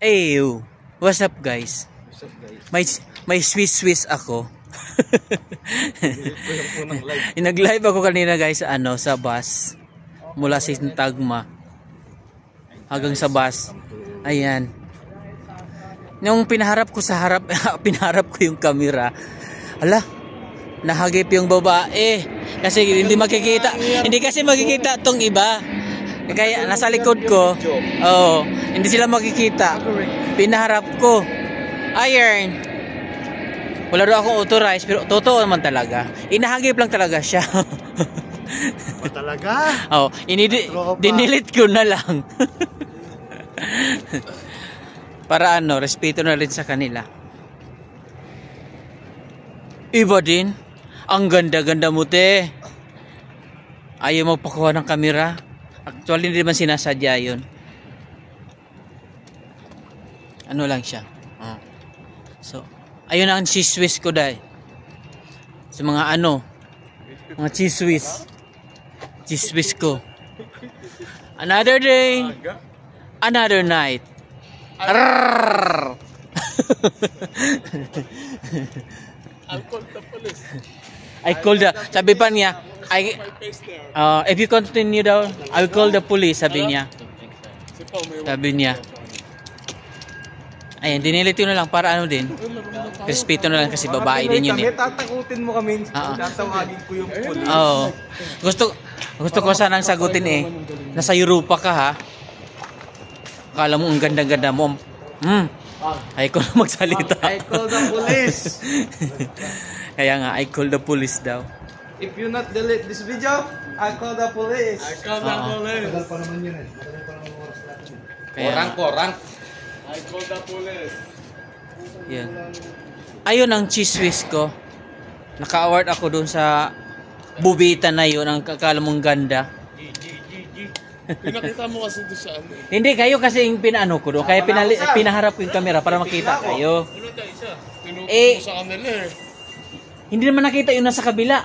Ew, what's up guys? May Swiss ako. Nag-live ako kanina guys sa bus. Mula sa Tagma hanggang sa bus. Ayan. Nung pinaharap ko pinaharap ko yung camera. Ala, nahagip yung babae. Kasi hindi makikita. Hindi kasi makikita tong iba. Kaya nasa likod ko. Oh, hindi sila makikita. Pinaharap ko. Iron. Wala daw akong authorized, pero totoo naman talaga. Inahagip lang talaga siya. Talaga? Oh, dinilit ko na lang. Para respeto na rin sa kanila. Iba din. Ang ganda-ganda mo, te. Ayaw magpakuha ng kamera. Actually, hindi naman sinasadya yun. Ano lang siya. So, ayun ang cheese ko dahil. Sa mga mga cheese ko. Another day, another night. I called sabi pa niya, if you continue daw, I'll call the police, sabi niya. Ayan, dinilit ko na lang para din. Respeto na lang kasi babae din yun eh. Tatakutin mo kami. Tatawagin ko yung police. Oo. Gusto ko sanang sagutin eh. Nasa Europa ka ha. Akala mo ang ganda-ganda mo. Ay ko na magsalita. I call the police. Kaya nga, I call the police daw. If you not delete this video, I call the police. I call the police. Matagal pa naman yun eh. Matagal pa naman oras natin eh. Korang. I call the police. Yan. Ayun ang cheese ko. Naka-award ako dun sa bubita na yun. Ang kakala mong ganda. Pinakita mo kasi doon sa Hindi, kayo kasi yung pinano ko doon. Kaya pinaharap ko yung camera para makita kayo. Sa kanila eh. Hindi naman nakita yung nasa kabila.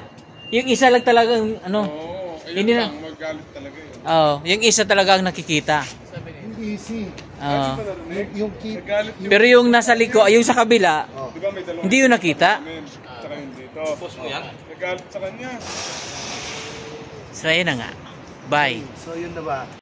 Yung isa lang talagang hindi na magalit talaga yun. yung isa talaga ang nakikita. Hindi easy. Pero yung nasa liko, yung sa kabila, hindi yung nakita. Tsaka hindi ito. Nagalit sa kanya. So ayun na nga. Bye. So yun na ba?